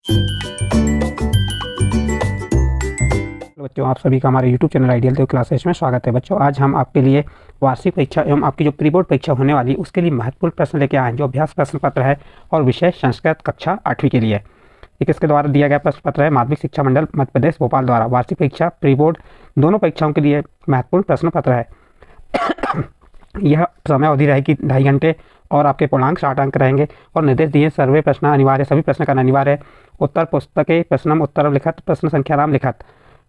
बच्चों, आप सभी का हमारे YouTube चैनल आइडियल देव क्लासेस में स्वागत है। बच्चों, आज हम आपके लिए वार्षिक परीक्षा एवं आपकी जो प्री बोर्ड परीक्षा होने वाली उसके लिए महत्वपूर्ण प्रश्न लेके आए हैं, जो अभ्यास प्रश्न पत्र है और विषय संस्कृत कक्षा 8वीं के लिए। एक इसके द्वारा दिया गया प्रश्न पत्र है माध्यमिक शिक्षा मंडल मध्य प्रदेश भोपाल द्वारा वार्षिक परीक्षा प्री बोर्ड दोनों परीक्षाओं के लिए महत्वपूर्ण प्रश्न पत्र है। यह समय अवधि रहेगी 2.5 घंटे और आपके पूर्णांक 60 अंक रहेंगे और निर्देश दिए सर्वे प्रश्न अनिवार्य, सभी प्रश्न करना अनिवार्य है। उत्तर पुस्तकें प्रश्नम उत्तरम लिखत, प्रश्न संख्या राम लिखत,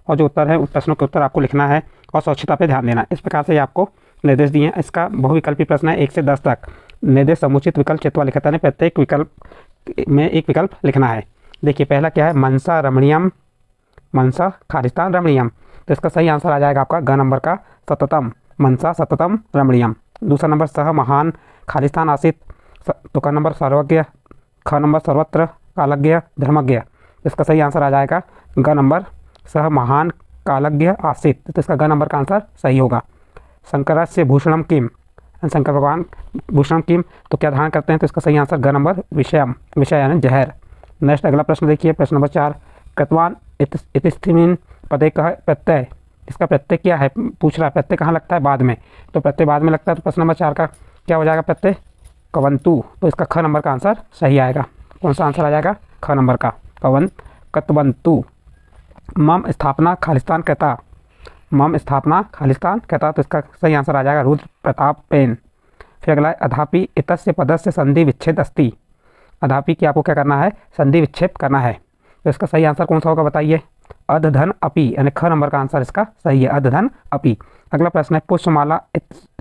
और जो उत्तर है उन प्रश्नों के उत्तर आपको लिखना है और स्वच्छता पे ध्यान देना। इस प्रकार से आपको निर्देश दिए हैं। इसका बहुविकल्पी प्रश्न है 1 से 10 तक। निर्देश समुचित विकल्प चित्वा लिखत, यानी प्रत्येक विकल्प में एक विकल्प लिखना है। देखिए, पहला क्या है, मनसा रमणीयम, मनसा खालिस्तान रमणीयम, तो इसका सही आंसर आ जाएगा आपका ग नंबर का सततम, मनसा सततम रमणीयम। दूसरा नंबर सह महान खालिस्तान आसित, तो क नंबर सर्वज्ञ, ख नंबर सर्वत्र कालज्ञ धर्मज्ञ, इसका सही आंसर आ जाएगा ग नंबर सह महान कालज्ञ आसित, तो इसका ग नंबर का आंसर सही होगा। शंकरस्य भूषणम किम, शंकर भगवान भूषणम किम, तो क्या धारण करते हैं, तो इसका सही आंसर ग नंबर विषयम, विषय यानी जहर। नेक्स्ट अगला प्रश्न देखिए, प्रश्न नंबर 4, कृतवान इतिस्थिमिन पदे कह प्रत्यय, इसका प्रत्यय क्या है पूछ रहा है। प्रत्यय कहाँ लगता है, बाद में, तो प्रत्यय बाद में लगता है, तो प्रश्न नंबर 4 का क्या हो जाएगा, प्रत्यय कवंतु, तो इसका ख नंबर का आंसर सही आएगा। कौन सा आंसर आ जाएगा, ख नंबर का कतवंतु। मम स्थापना खालिस्तान कहता, मम स्थापना खालिस्तान कहता, तो इसका सही आंसर आ जाएगा रुद्र प्रताप पेन। फिर अगला है अधापि इतस्य पदस्य संधि विच्छेद अस्ति, अधापि की आपको क्या करना है, संधि विच्छेद करना है, तो इसका सही आंसर कौन सा होगा बताइए, अधधन अपि, यानी ख नंबर का आंसर इसका सही है, अधधन अपि। अगला प्रश्न है पुष्पमाला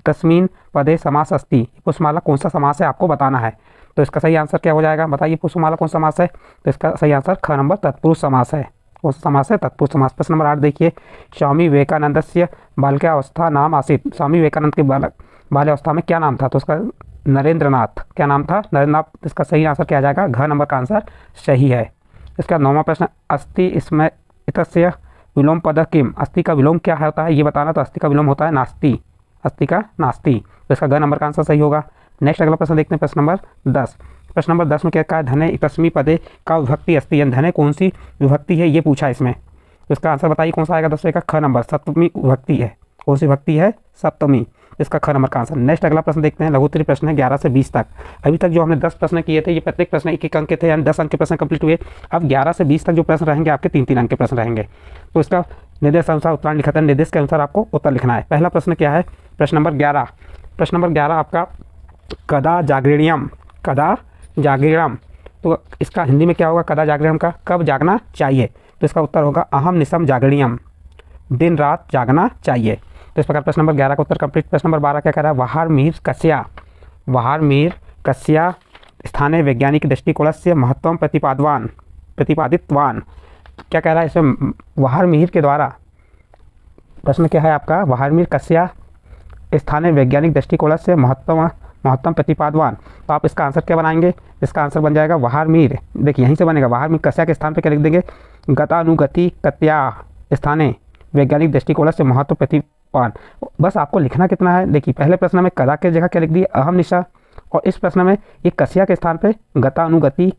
तस्मीन पदे समास अस्ति, पुष्पमाला कौन सा समास है आपको बताना है, तो इसका सही आंसर क्या हो जाएगा बताइए, पुष्पमाला कौन सा समास है, तो इसका सही आंसर ख नंबर तत्पुरुष समास है। कौन सा समास है, तत्पुरुष समास। प्रश्न नंबर 8 देखिए, स्वामी विवेकानंदस्य बाल्यावस्था नाम आसीत, स्वामी विवेकानंद के बाल्यावस्था में क्या नाम था, तो उसका नरेंद्रनाथ, क्या नाम था, नरेंद्रनाथ, इसका सही आंसर क्या आ जाएगा, घ नंबर का आंसर सही है। इसका 9वां प्रश्न, अस्ति इसमें इतस्य विलोम पद किम, अस्थि का विलोम क्या होता है ये बताना, तो अस्थि का विलोम होता है नास्ति, अस्थि का नास्ति, तो इसका ग नंबर का आंसर सही होगा। नेक्स्ट अगला प्रश्न देखते हैं, प्रश्न नंबर 10। प्रश्न नंबर 10 में क्या कहा है, धने इतस्मी पदे का विभक्ति अस्ति, यानी धने कौन सी विभक्ति है ये पूछा है इसमें, तो इसका आंसर बताइए कौन सा आएगा, 10वें का ख नंबर, सप्तमी विभक्ति है, कौन सी विभक्ति है, सप्तमी, इसका ख नंबर का आंसर। नेक्स्ट अगला प्रश्न देखते हैं, लघुत्तरीय प्रश्न है 11 से 20 तक। अभी तक जो हमने 10 प्रश्न किए थे, ये प्रत्येक प्रश्न 1-1 अंक के थे, यानी 10 अंक के प्रश्न कंप्लीट हुए। अब 11 से 20 तक जो प्रश्न रहेंगे आपके 3-3 अंक के प्रश्न रहेंगे, तो इसका निर्देश अनुसार उत्तर लिखा था, निर्देश के अनुसार आपको उत्तर लिखना है। पहला प्रश्न क्या है, प्रश्न नंबर 11, प्रश्न नंबर 11 आपका कदा जागरणीयम, कदा जागरणम, तो इसका हिंदी में क्या होगा, कदा जागरणम का कब जागना चाहिए, तो इसका उत्तर होगा अहम निशम जागरणीयम, दिन रात जागना चाहिए। तो इस प्रकार प्रश्न नंबर 11 का उत्तर कंप्लीट। प्रश्न नंबर 12 क्या कह रहा है, वहार मीर कस्या, वहार मीर कस्या स्थानीय वैज्ञानिक दृष्टिकोण से महत्व प्रतिपादितवान, क्या कह रहा है इसमें, वहार मीर के द्वारा, प्रश्न क्या है आपका, वहार मीर कस्या स्थानीय वैज्ञानिक दृष्टिकोण से महत्तम प्रतिपादवान, तो आप इसका आंसर क्या बनाएंगे, इसका आंसर बन जाएगा वहार मीर, देखिए यहीं से बनेगा, वहार मीर कस्या के स्थान पे क्या लिख देंगे, गतानुगति कत्या स्थानीय वैज्ञानिक दृष्टिकोण से महत्व प्रतिपादन। बस आपको लिखना कितना है, देखिए पहले प्रश्न में कदा के जगह क्या लिख दिया, अहम निशा, और इस प्रश्न में ये कस्या के स्थान पे गतानुगति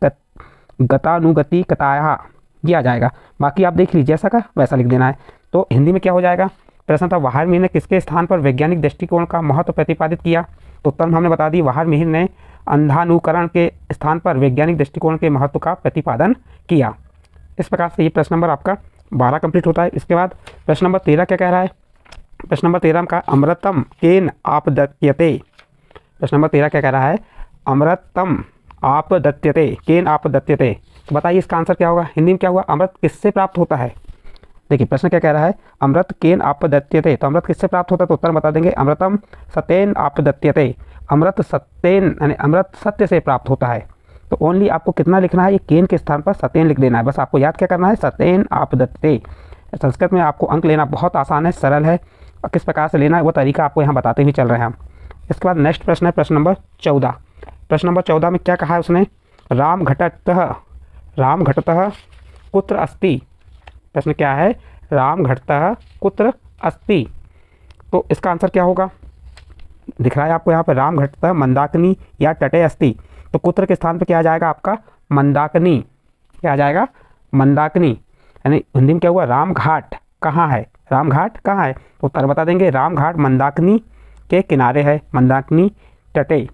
कताया ये आ जाएगा। बाकी आप देख लीजिए जैसा का वैसा लिख देना है। तो हिंदी में क्या हो जाएगा, प्रश्न था वहार मीर ने किसके स्थान पर वैज्ञानिक दृष्टिकोण का महत्व प्रतिपादित किया, तो उत्तर हमने बता दी, वहार मीर ने अंधानुकरण के स्थान पर वैज्ञानिक दृष्टिकोण के महत्व का प्रतिपादन किया। इस प्रकार से ये प्रश्न नंबर आपका 12 कंप्लीट होता है। इसके बाद प्रश्न नंबर 13 क्या कह रहा है, प्रश्न नंबर 13 का अमृतम केन आपदत्यते, प्रश्न नंबर 13 क्या कह रहा है, अमृतम आपदत्यते केन आपदत्यते, तो बताइए इसका आंसर क्या होगा, हिंदी में क्या हुआ, अमृत किससे प्राप्त होता है। देखिए प्रश्न क्या कह रहा है, अमृत केन आपदत्यते, तो अमृत किससे प्राप्त होता है, तो उत्तर बता देंगे अमृतम सत्येन आपदत्यते, अमृत सत्येन यानी अमृत सत्य से प्राप्त होता है। तो ओनली आपको कितना लिखना है, ये केन के स्थान पर सत्येन लिख देना है, बस आपको याद क्या करना है, सत्येन आपदत्यते। संस्कृत में आपको अंक लेना बहुत आसान है, सरल है, और किस प्रकार से लेना है वो तरीका आपको यहाँ बताते हुए चल रहे हैं हम। इसके बाद नेक्स्ट प्रश्न है प्रश्न नंबर 14। प्रश्न नंबर 14 में क्या कहा है उसने, राम घटतः कुत्र अस्ति, प्रश्न क्या है, राम घटतः कुत्र अस्ति, तो इसका आंसर क्या होगा, दिख रहा है आपको यहाँ पर, राम घटतः मंदाकिनी या तटे अस्ति, तो कुत्र के स्थान पर क्या आ जाएगा आपका मंदाकिनी, क्या आ जाएगा, मंदाकिनी। यानी हिंदी में क्या हुआ, राम घाट कहाँ है, राम घाट कहाँ है, तो उत्तर बता देंगे राम घाट मंदाकिनी के किनारे है, मंदाकिनी तटे।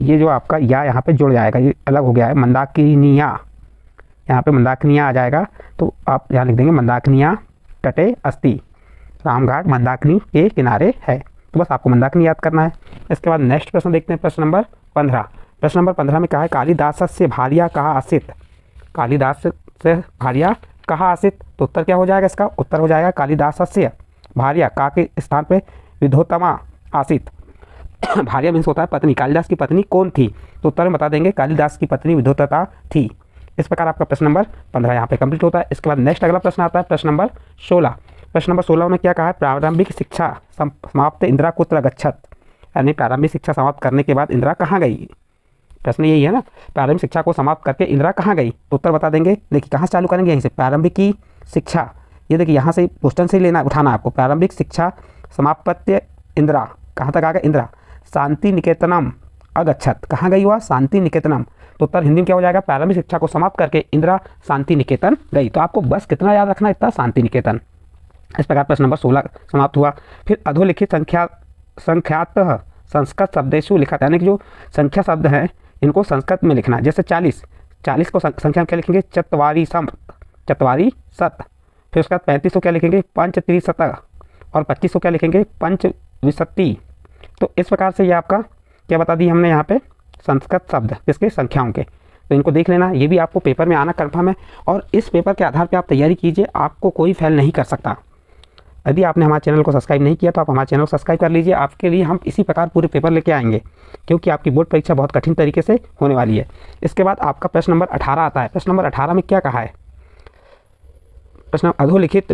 ये जो आपका या यहाँ पे जुड़ जाएगा, ये अलग हो गया है, मंदाकिनिया, यहाँ पे मंदाकिनिया आ जाएगा, तो आप यहाँ लिख देंगे मंदाकिनिया तटे अस्ति, रामघाट मंदाकिनी के किनारे है। तो बस आपको मंदाकिनी याद करना है। इसके बाद नेक्स्ट प्रश्न देखते हैं, प्रश्न नंबर 15। प्रश्न नंबर 15 में क्या है, कालिदास से भार्या कहाँ आसित, कालिदास से भार्या कहाँ आसित, तो उत्तर क्या हो जाएगा इसका, उत्तर हो जाएगा कालिदास से भार्या का के स्थान पे विधोतमा आसित। भार्या मीन्स होता है पत्नी, कालिदास की पत्नी कौन थी, तो उत्तर में बता देंगे कालिदास की पत्नी विधोतता थी। इस प्रकार आपका प्रश्न नंबर 15 यहाँ पे कंप्लीट होता है। इसके बाद नेक्स्ट अगला प्रश्न आता है प्रश्न नंबर 16। प्रश्न नंबर 16 में क्या कहा है, प्रारंभिक शिक्षा समाप्त इंदिरा कुत्र गच्छत, यानी प्रारंभिक शिक्षा समाप्त करने के बाद इंदिरा कहाँ गई, प्रश्न यही है ना, प्रारंभिक शिक्षा को समाप्त करके इंदिरा कहाँ गई, तो उत्तर बता देंगे। देखिए कहाँ से चालू करेंगे, यहीं से, प्रारंभिक की शिक्षा, ये देखिए यहाँ से क्वेश्चन से ही लेना उठाना आपको, प्रारंभिक शिक्षा समाप्त्य इंदिरा, कहाँ तक आ गया, इंदिरा शांति निकेतनम अगच्छत, कहाँ गई हुआ, शांति निकेतनम, तो उत्तर हिंदी में क्या हो जाएगा, प्रारंभिक शिक्षा को समाप्त करके इंदिरा शांति निकेतन गई। तो आपको बस कितना याद रखना, इतना, शांति निकेतन। इस प्रकार प्रश्न नंबर 16 समाप्त हुआ। फिर अधोलिखित संख्यात संस्कृत शब्देशु लिखा, यानी कि जो संख्या शब्द हैं इनको संस्कृत में लिखना है। जैसे 40 को संख्या में क्या लिखेंगे, चत्वारी सत। फिर उसके बाद 35 को क्या लिखेंगे, पंचत्रिशत, और 25 को क्या लिखेंगे, पंचविंशति। तो इस प्रकार से ये आपका क्या बता दी हमने यहाँ पे, संस्कृत शब्द इसके संख्याओं के, तो इनको देख लेना, ये भी आपको पेपर में आना कन्फर्म है। और इस पेपर के आधार पे आप तैयारी कीजिए, आपको कोई फेल नहीं कर सकता। यदि आपने हमारे चैनल को सब्सक्राइब नहीं किया तो आप हमारे चैनल को सब्सक्राइब कर लीजिए, आपके लिए हम इसी प्रकार पूरे पेपर लेके आएंगे, क्योंकि आपकी बोर्ड परीक्षा बहुत कठिन तरीके से होने वाली है। इसके बाद आपका प्रश्न नंबर 18 आता है। प्रश्न नंबर 18 में क्या कहा है, प्रश्न अधोलिखित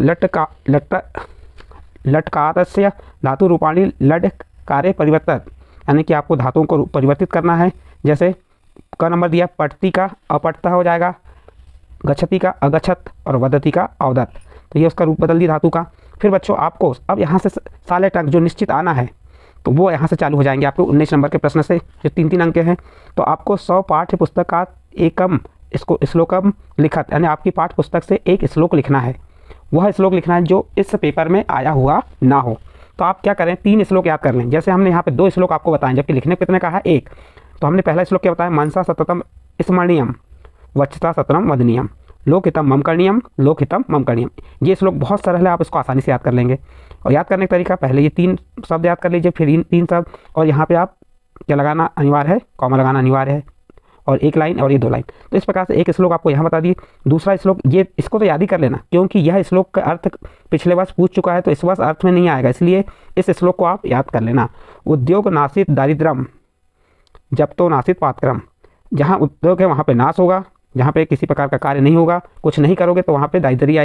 लटकारस्य धातु रूपाणी लड कार्य परिवर्तन, यानी कि आपको धातुओं को परिवर्तित करना है। जैसे का नंबर दिया, पठती का अपठता हो जाएगा, गच्छति का अगच्छत, और वदति का अवदत, तो ये उसका रूप बदल दिया धातु का। फिर बच्चों आपको अब यहाँ से साले टंक जो निश्चित आना है, तो वो यहाँ से चालू हो जाएंगे आपको 19 नंबर के प्रश्न से, जो 3-3 अंक के हैं। तो आपको 100 पाठ्य पुस्तक का एकम इसको श्लोकम लिखत, यानी आपकी पाठ्य पुस्तक से एक श्लोक लिखना है, वह श्लोक लिखना है जो इस पेपर में आया हुआ ना हो। तो आप क्या करें, 3 श्लोक याद कर लें। जैसे हमने यहाँ पे 2 श्लोक आपको बताएं, जबकि लिखने कितने कहा है, 1। तो हमने पहला श्लोक क्या बताया, मनसा सततम स्मरणीयम वचता सततम वदनीयम लोकहितम मम करणीयम लोकहितम मम करणीयम। ये श्लोक बहुत सरल है, आप इसको आसानी से याद कर लेंगे। और याद करने का तरीका, पहले ये 3 शब्द याद कर लीजिए, फिर इन 3 शब्द, और यहाँ पे आप क्या लगाना अनिवार्य है, कॉमा लगाना अनिवार्य है, और 1 लाइन और ये 2 लाइन। तो इस प्रकार से एक श्लोक आपको यहाँ बता दिए। दूसरा श्लोक, ये इसको तो याद ही कर लेना, क्योंकि यह श्लोक का अर्थ पिछले वर्ष पूछ चुका है, तो इस वर्ष अर्थ में नहीं आएगा, इसलिए इस श्लोक को आप याद कर लेना। उद्योग नासित दारिद्रम जब तो नासित पातक्रम, जहाँ उद्योग है वहाँ पे नाश होगा, जहाँ पे किसी प्रकार का कार्य नहीं होगा, कुछ नहीं करोगे तो वहाँ पे दारिद्री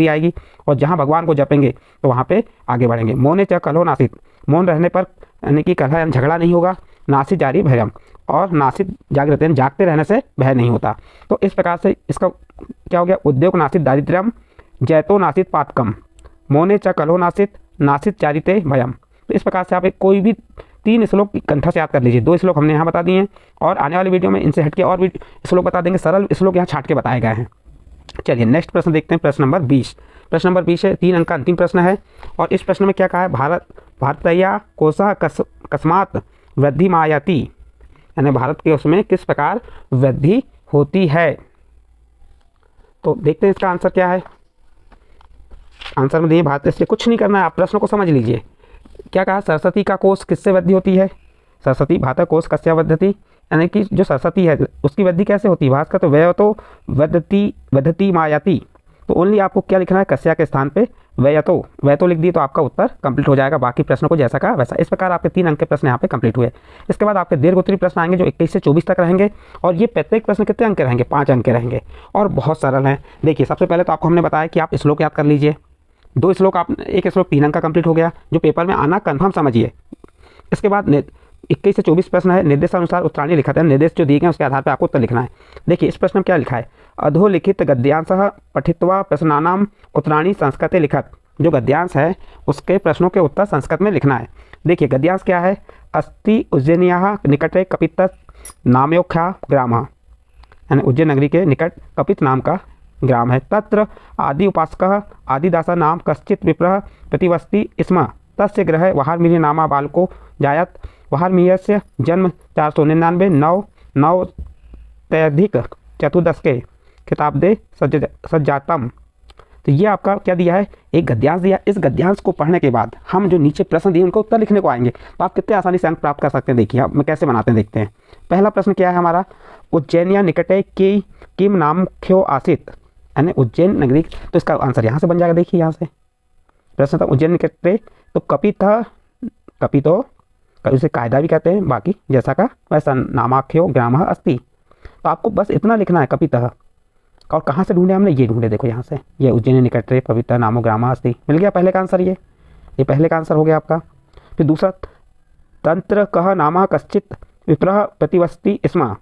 आएगी, और जहाँ भगवान को जपेंगे तो वहाँ पे आगे बढ़ेंगे। मौने च कलहो नासित, मौन रहने पर यानी कि कलह यानी झगड़ा नहीं होगा, नासित जारी भयम, और नासित जागृत यानी जागते रहने से भय नहीं होता। तो इस प्रकार से इसका क्या हो गया, उद्योग नासित दारिद्र्यम जैतो नासित पातकम मौने च कलहो नासित चारिते भयम। तो इस प्रकार से आप एक कोई भी 3 श्लोक कंठा से याद कर लीजिए। 2 श्लोक हमने यहाँ बता दिए हैं, और आने वाली वीडियो में इनसे हटके और भी श्लोक बता देंगे, सरल श्लोक यहाँ छाट के बताए गए हैं। चलिए नेक्स्ट प्रश्न देखते हैं, प्रश्न नंबर 20। प्रश्न नंबर 20 है, 3 अंक का अंतिम प्रश्न है, और इस प्रश्न में क्या कहा है, भारतया कोशः कस्मात् वृद्धि मायाति, यानी भारत के उसमें किस प्रकार वृद्धि होती है। तो देखते हैं इसका आंसर क्या है। आंसर में दिए भारत, इसलिए कुछ नहीं करना है, आप प्रश्न को समझ लीजिए। क्या कहा, सरस्वती का कोष किससे वृद्धि होती है, सरस्वती भातक कोष कस्य वृद्धति, यानी कि जो सरस्वती है उसकी वृद्धि कैसे होती है, भाष का तो व्यय तो वृद्धति मायाति, तो ओनली आपको क्या लिखना है, कस्या के स्थान पे वय तो लिख दिए, तो आपका उत्तर कंप्लीट हो जाएगा। बाकी प्रश्नों को जैसा कहा वैसा। इस प्रकार आपके 3 अंक के प्रश्न यहाँ पे कंप्लीट हुए। इसके बाद आपके दीर्घोत्तरीय प्रश्न आएंगे जो 21 से 24 तक रहेंगे, और ये प्रत्येक प्रश्न कितने अंक के रहेंगे, 5 अंक के रहेंगे, और बहुत सरल हैं। देखिए सबसे पहले तो आपको हमने बताया कि आप श्लोक याद कर लीजिए। 2 श्लोक आप, एक श्लोक 3 अंक का कंप्लीट हो गया, जो पेपर में आना कन्फर्म समझिए। इसके बाद 21 से 24 प्रश्न है, निर्देशानुसार उत्तराणी लिखा था, निर्देश जो दिए गए उसके आधार पर आपको उत्तर लिखना है। देखिए इस प्रश्न में क्या लिखा है, अधोलिखित गद्यांशः पठित्वा प्रश्नानाम उत्तराणी संस्कृते लिखत, जो गद्यांश है उसके प्रश्नों के उत्तर संस्कृत में लिखना है। देखिए गद्यांश क्या है, अस्ति उज्जैनियाः निकटे कपितः नामयोख्या ग्रामः, यानी उज्जैन नगरी के निकट कपित नाम का ग्राम है। तत्र आदि उपासकः आदिदासः नाम कश्चित् विप्रः प्रतिवसति स्म। तस्य गृहे वहार्मिः नामा बालको जायत। वहार्मिहस्य जन्म 499 नवोत्तराधिक चतुर्दशके खिताब्दे सज्जातम। तो ये आपका क्या दिया है, एक गद्यांश दिया। इस गद्यांश को पढ़ने के बाद हम जो नीचे प्रश्न दिए उनको उत्तर लिखने को आएंगे, तो आप कितने आसानी से अंक प्राप्त कर सकते हैं। देखिए हम कैसे बनाते हैं, देखते हैं। पहला प्रश्न क्या है हमारा, उज्जैनिया निकटे की किम नाम ख्यो आसित, यानी उज्जैन नगरी, तो इसका आंसर यहाँ से बन जाएगा। देखिए यहाँ से प्रश्न था उज्जैन निकटे, तो कपितो उसे कायदा भी कहते हैं, बाकी जैसा का वैसा नामाख्यो ग्राम अस्ति। तो आपको बस इतना लिखना है कपितः। और कहाँ से ढूंढे हमने, ये ढूंढे, देखो यहाँ से, ये उज्जैन निकटे कपितः नामो ग्राम अस्ति, मिल गया पहले का आंसर। ये पहले का आंसर हो गया आपका। फिर दूसरा, तंत्र कह नामा कश्चित विप्रः प्रतिवसति स्म।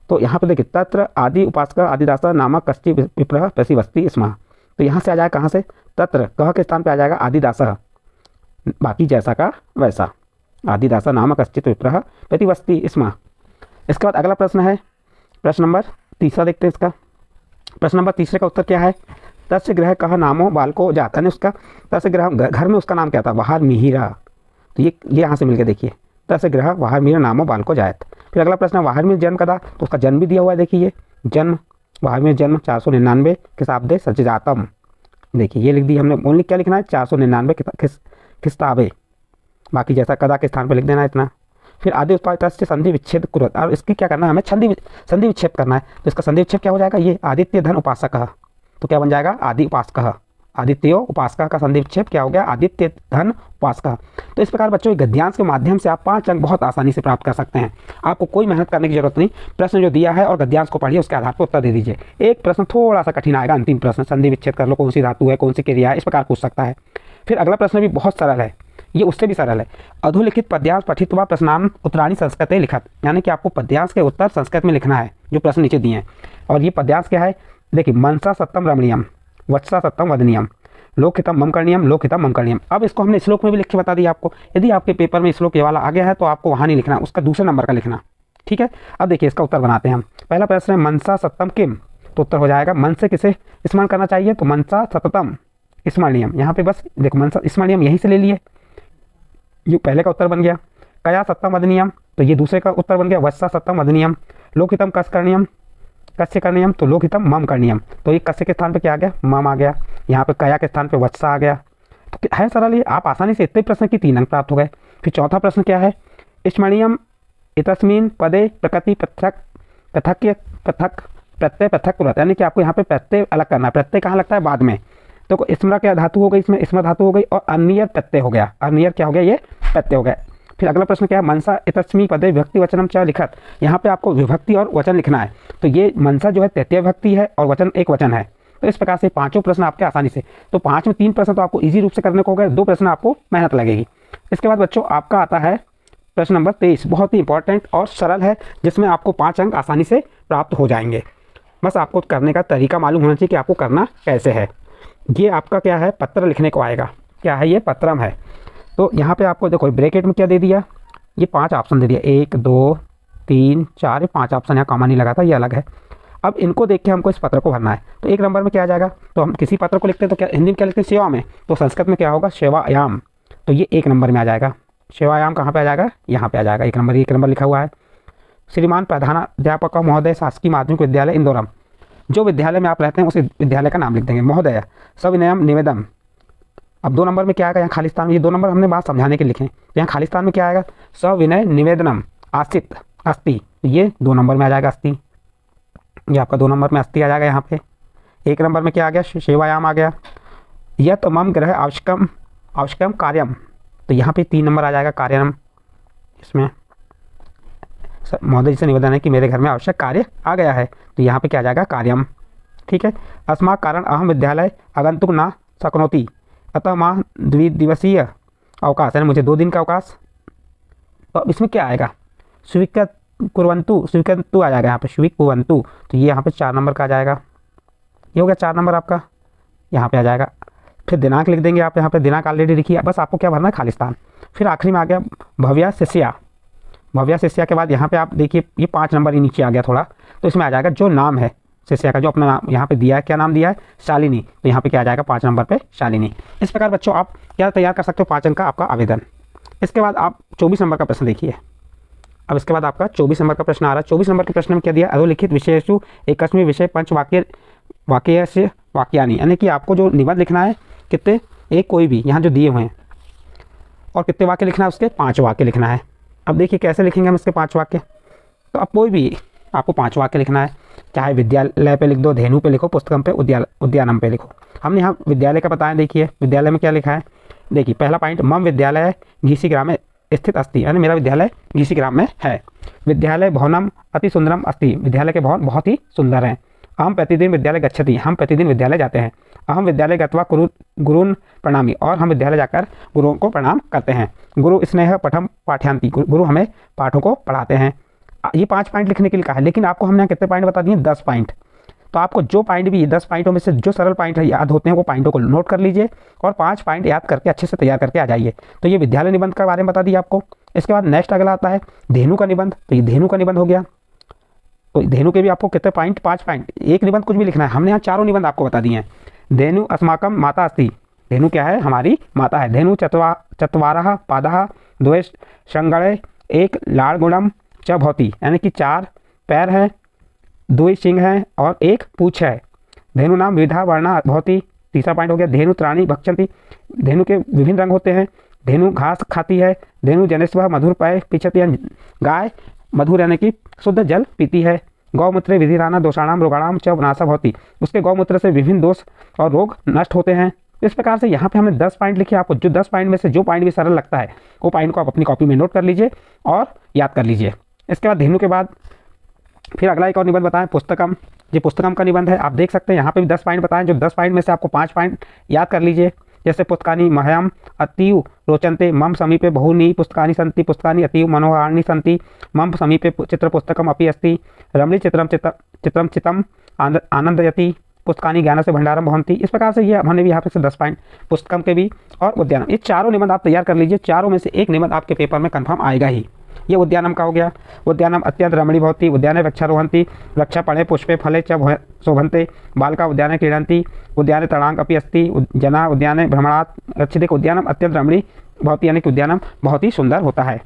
तो यहाँ पे देखिए, तत्र आदि उपासक आदिदासा नामक कश्चित विप्रः प्रतिवसति स्म। तो यहाँ से आ जाएगा कहाँ से, तत्र कह के स्थान पे आ जाएगा आदिदासा, बाकी जैसा का वैसा, आदिदासा नामक कश्चित विप्रः प्रतिवसति स्म। इसके बाद अगला प्रश्न है, प्रश्न नंबर तीसरा देखते हैं इसका। प्रश्न नंबर तीसरे का उत्तर क्या है, तस्य गृह कह नामो बालको जात, यानी उसका तस्य गृह, घर में उसका नाम क्या था, वहार्मिहिरा। तो ये यहाँ से मिल गया। देखिए तस्य गृह वहार्मिहिरा नामो बालको जायत। फिर अगला प्रश्न है, वहार्मिहिर जन्म कदा, तो उसका जन्म भी दिया हुआ है। देखिए ये जन्म, वहार्मिहिर जन्म 499 खिस्ताब्दे सज्जातम। देखिए ये लिख दी हमने, ओनली क्या लिखना है, 499 खिस्ताबे, बाकी जैसा कदा के स्थान पर लिख देना इतना। फिर आदि उत्पादित से संधि विच्छेद कुरत, और इसकी क्या करना है, हमें संधि विच्छेद करना है। तो इसका संधि विच्छेद क्या हो जाएगा, ये आदित्य धन उपासक, तो क्या बन जाएगा, आदि उपासक, आदित्यो उपासक का संधि विच्छेद क्या हो गया, आदित्य धन उपासक। तो इस प्रकार बच्चों गद्यांश के माध्यम से आप 5 अंक बहुत आसानी से प्राप्त कर सकते हैं। आपको कोई मेहनत करने की जरूरत नहीं, प्रश्न जो दिया है और गद्यांश को पढ़िए, उसके आधार पर उत्तर दे दीजिए। एक प्रश्न थोड़ा सा कठिन आएगा, अंतिम प्रश्न, संधि विच्छेद कर लो, कौन सी धातु है, कौन सी क्रिया है, इस प्रकार पूछ सकता है। फिर अगला प्रश्न भी बहुत सरल है, ये उससे भी सरल है। अधोलिखित पद्यांश पठित्वा प्रश्नान उत्तराणि संस्कृते लिखत, यानी कि आपको पद्यांश के उत्तर संस्कृत में लिखना है, जो प्रश्न नीचे दिए हैं। और ये पद्यांश क्या है, देखिए, मनसा सत्यम रमणीयम, वत्सा सत्यम वदनीयम, लोकहितम मम करणीयम, लोकहितम मम करणीयम। अब इसको हमने श्लोक में भी लिख के बता दिया आपको। यदि आपके पेपर में श्लोक ये वाला आ गया है तो आपको वहाँ नहीं लिखना, उसका दूसरे नंबर का लिखना, ठीक है। अब देखिए इसका उत्तर बनाते हैं हम। पहला प्रश्न है, मनसा सत्यम किम, तो उत्तर हो जाएगा, मन से किसे स्मरण करना चाहिए, तो मनसा सततम स्मरणीयम। यहाँ पे बस देखो, मनसा स्मरणीयम यहीं से ले लिए, ये पहले का उत्तर बन गया। कया सत्यम वदनीयम, तो ये दूसरे का उत्तर बन गया, वत्सा सत्यम वदनीयम। लोकहितम कस्य करणीयम, कस्य करणीयम, तो लोकहितम मम करणीयम। तो ये कस्य के स्थान पे क्या आ गया, मम आ गया। यहाँ पे कया के स्थान पे वत्सा आ गया। तो है सरल, ये आप आसानी से इतने प्रश्न की 3 अंक प्राप्त हो गए। फिर चौथा प्रश्न क्या है, स्मरणीयम इतस्मिन् पदे प्रकृति पृथक प्रत्यय पृथक कुरत, यानी कि आपको यहाँ पे प्रत्यय अलग करना है। प्रत्यय कहाँ लगता है, बाद में। तो स्मरा क्या धातु हो गई, इसमें स्मर धातु हो गई, और अनियर प्रत्यय हो गया, अनियर क्या हो गया, ये प्रत्यय हो गया। फिर अगला प्रश्न क्या है, मनसा इतस्मी पदे विभक्ति वचनम च लिखत, यहाँ पे आपको विभक्ति और वचन लिखना है। तो ये मनसा जो है तृतीय विभक्ति है और वचन एक वचन है। तो इस प्रकार से 5 प्रश्न आपके आसानी से, तो 5 में 3 प्रश्न तो आपको इजी रूप से करने को हो गए, 2 प्रश्न आपको मेहनत लगेगी। इसके बाद बच्चों आपका आता है प्रश्न नंबर 23, बहुत ही इंपॉर्टेंट और सरल है, जिसमें आपको 5 अंक आसानी से प्राप्त हो जाएंगे। बस आपको करने का तरीका मालूम होना चाहिए कि आपको करना कैसे है। ये आपका क्या है, पत्र लिखने को आएगा, क्या है ये, पत्रम है। तो यहाँ पे आपको देखो ब्रैकेट में क्या दे दिया, ये 5 ऑप्शन दे दिया, 1 2 3 4, 5 ऑप्शन यहाँ कॉमा नहीं लगा था, ये अलग है। अब इनको देख के हमको इस पत्र को भरना है। तो 1 नंबर में क्या आ जाएगा, तो हम किसी पत्र को लिखते हैं तो क्या हिंदी में क्या लिखते हैं, सेवा में, तो संस्कृत में क्या होगा, सेवायाम। तो ये 1 नंबर में आ जाएगा। सेवायाम कहाँ पे आ जाएगा, यहाँ पे आ जाएगा, 1 नंबर लिखा हुआ है। श्रीमान प्रधानाध्यापक महोदय शासकीय माध्यमिक विद्यालय इंदौरम, जो विद्यालय में आप रहते हैं उस विद्यालय का नाम लिख देंगे, महोदय सविनयम निवेदन। अब 2 नंबर में क्या आएगा, यहाँ खाली स्थान में, ये 2 नंबर हमने बात समझाने के लिखे, तो यहाँ खाली स्थान में क्या आएगा, सविनय निवेदनम आसित अस्ति, ये 2 नंबर में आ जाएगा अस्ति, ये आपका 2 नंबर में अस्ति आ जाएगा। यहाँ पे 1 नंबर में क्या आ गया, सेवायाम आ गया। यत मम गृह आवश्यकम कार्यम, तो यहाँ पे 3 नंबर आ जाएगा कार्यम, इसमें महोदय जी से निवेदन है कि मेरे घर में आवश्यक कार्य आ गया है, तो यहाँ पे क्या आ जाएगा, कार्यम, ठीक है। अस्मात् कारण अहम विद्यालय आगंतुक न शक्नोति, अतः माह द्विदिवसीय अवकाश, यानी मुझे 2 दिन का अवकाश। तो इसमें क्या आएगा, स्वीकृतु आ जाएगा यहाँ पे, स्वीकुर्वन्तु, तो ये यहाँ पे 4 नंबर का आ जाएगा। ये हो गया 4 नंबर आपका, यहाँ पे आ जाएगा। फिर दिनांक लिख देंगे आप, यहाँ पे दिनांक ऑलरेडी लिखिए, बस आपको क्या भरना है, खालिस्तान। फिर आखिरी में आ गया भव्या शिष्या, भव्या शिष्या के बाद यहाँ पे आप देखिए ये 5 नंबर ही नीचे आ गया थोड़ा, तो इसमें आ जाएगा जो नाम है शिष्या का, जो अपना नाम यहाँ पे दिया है, क्या नाम दिया है, शालिनी, तो यहाँ पे क्या आ जाएगा 5 नंबर पे शालिनी। इस प्रकार बच्चों आप क्या तैयार कर सकते हो 5 अंक का आपका आवेदन। इसके बाद आप 24 नंबर का प्रश्न देखिए। अब इसके बाद आपका 24 नंबर का प्रश्न आ रहा है। 24 नंबर के प्रश्न में क्या दिया, अधोलिखित विषयेषु एकस्मिन् विषय पंच वाक्य से वाक्यानि, यानी कि आपको जो निबंध लिखना है कितने, एक कोई भी यहाँ जो दिए हुए हैं, और कितने वाक्य लिखना है, उसके 5 वाक्य लिखना है। अब देखिए कैसे लिखेंगे हम इसके 5 वाक्य, तो अब कोई भी आपको 5 वाक्य लिखना है, चाहे विद्यालय पे लिख दो, धेनु पे लिखो, पुस्तकम पे, उद्यानम पे लिखो। हमने यहाँ विद्यालय का बताया, देखिए विद्यालय में क्या लिखा है, देखिए पहला पॉइंट, मम विद्यालय घीसी ग्राम में स्थित अस्ति, यानी मेरा विद्यालय घीसी ग्राम में है। विद्यालय भवनम अति सुंदरम अस्ति, विद्यालय के भवन बहुत ही सुंदर हैं। हम प्रतिदिन विद्यालय गच्छति, हम प्रतिदिन विद्यालय जाते हैं। अहम विद्यालय गत्वा गुरुन प्रणामी, और हम विद्यालय जाकर गुरुओं को प्रणाम करते हैं। गुरु स्नेह पठम पाठ्यांति, गुरु हमें पाठों को पढ़ाते हैं। ये 5 पॉइंट लिखने के लिए कहा है, लेकिन आपको हमने कितने पॉइंट बता दिए, 10 पॉइंट। तो आपको जो पॉइंट भी 10 पॉइंटों में से जो सरल पॉइंट याद होते हैं वो पॉइंटों को नोट कर लीजिए और 5 पॉइंट याद करके अच्छे से तैयार करके आ जाइए। तो ये विद्यालय निबंध के बारे में बता दिया आपको। इसके बाद नेक्स्ट अगला आता है धेनु का निबंध, तो ये धेनु का निबंध हो गया। तो धेनु के भी आपको कितने पॉइंट, 5 पॉइंट, एक निबंध कुछ भी लिखना है। हमने यहाँ चारों निबंध आपको बता दिए हैं। धेनु अस्माकम माता अस्ति, धेनु क्या है, हमारी माता है। धेनु चत्वारः पादः द्वे शंगड़े एक लाड़गुणम च भवति, यानी कि 4 पैर हैं, 2 सिंह हैं और 1 पूँछ है। धेनु नाम विविधा वर्णा भवति, तीसरा पॉइंट हो गया। धेनु त्राणी भक्षन्ति, धेनु के विभिन्न रंग होते हैं। धेनु घास खाती है। धेनु जनेस्व मधुर पाए पिछती, गाय मधुर यानी कि शुद्ध जल पीती है। गौमूत्र विधिराना दोषाणाम रोगाणाम च विनाशा भवति, उसके गौमूत्र से विभिन्न दोष और रोग नष्ट होते हैं। इस प्रकार से यहाँ पे हमने 10 पॉइंट लिखे। आपको जो 10 पॉइंट में से जो पॉइंट भी सरल लगता है वो पॉइंट को आप अपनी कॉपी में नोट कर लीजिए और याद कर लीजिए। इसके बाद धेनु के बाद फिर अगला एक और निबंध बताएं, पुस्तकम। ये पुस्तकम का निबंध है, आप देख सकते हैं यहाँ पे भी 10 पॉइंट बताएं। जो 10 पॉइंट में से आपको 5 पॉइंट याद कर लीजिए, जैसे पुस्तकानि मह्यम अतीव रोचन्ते, मम समीपे बहूनि पुस्तकानि सन्ति, पुस्तकानि अतीव मनोहराणि सन्ति, मम समीपे चित्रपुस्तकम अपि अस्ति, रमणी चित्रम चितम आनंदयति, पुस्तकानि ज्ञान से भंडारम भवन्ति। इस प्रकार से ये हमने भी यहाँ पे से 10 पॉइंट पुस्तकम के भी और उद्यानम, ये चारों निबंध आप तैयार कर लीजिए। चारों में से एक निबंध आपके पेपर में कन्फर्म आएगा ही। ये उद्यानम का हो गया। उद्यानम अत्यंत रमणी भवति, उद्याने वृक्षारोहन्ति, वृक्षा पणे पुष्पे फले च शोभन्ते, बालका उद्याने क्रीडन्ति, उद्याने तडाग अपि अस्ति, जना उद्याने भ्रमणात् रक्षिते। उद्यानम अत्यंत रमणी भवति, यानी कि उद्यानम बहुत ही सुंदर होता है।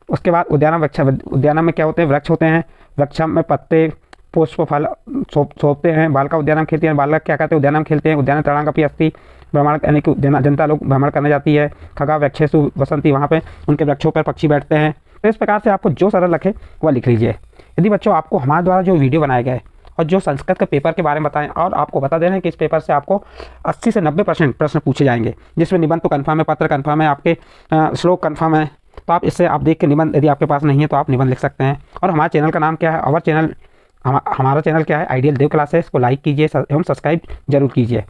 उसके बाद उद्यानम वृक्ष, उद्यानम में क्या होते हैं, वृक्ष होते हैं, वृक्ष में पत्ते पुष्प फल शोभते हैं। बालका उद्यानम खेलते हैं, बालक क्या कहते हैं, उद्यानम खेलते हैं। उद्याने तडाग अपि अस्ति, भ्रमण यानी कि जनता लोग भ्रमण करने जाती है। खगा वृक्षेषु वसंती, वहाँ पे उनके वृक्षों पर पक्षी बैठते हैं। तो इस प्रकार से आपको जो सरल रखे वह लिख लीजिए। यदि बच्चों आपको हमारे द्वारा जो वीडियो बनाए गए और जो संस्कृत के पेपर के बारे में बताएं, और आपको बता दे रहे हैं कि इस पेपर से आपको 80 से 90% प्रश्न पूछे जाएंगे, जिसमें निबंध तो कन्फर्म है, पत्र कन्फर्म है, आपके श्लोक कन्फर्म है। तो आप इससे आप देख के निबंध, यदि आपके पास नहीं है तो आप निबंध लिख सकते हैं। और हमारे चैनल का नाम क्या है, हमारा चैनल क्या है, आइडियल देव क्लासेस, को लाइक कीजिए एवं सब्सक्राइब जरूर कीजिए।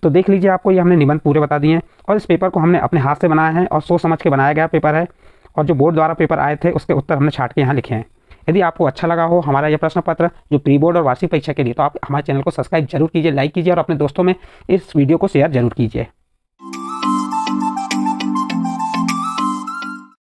तो देख लीजिए, आपको ये हमने निबंध पूरे बता दिए हैं और इस पेपर को हमने अपने हाथ से बनाया है और सोच समझ के बनाया गया पेपर है। और जो बोर्ड द्वारा पेपर आए थे उसके उत्तर हमने छाट के यहाँ लिखे हैं। यदि आपको अच्छा लगा हो हमारा यह प्रश्न पत्र जो प्री बोर्ड और वार्षिक परीक्षा के लिए, तो आप हमारे चैनल को सब्सक्राइब जरूर कीजिए, लाइक कीजिए और अपने दोस्तों में इस वीडियो को शेयर जरूर कीजिए।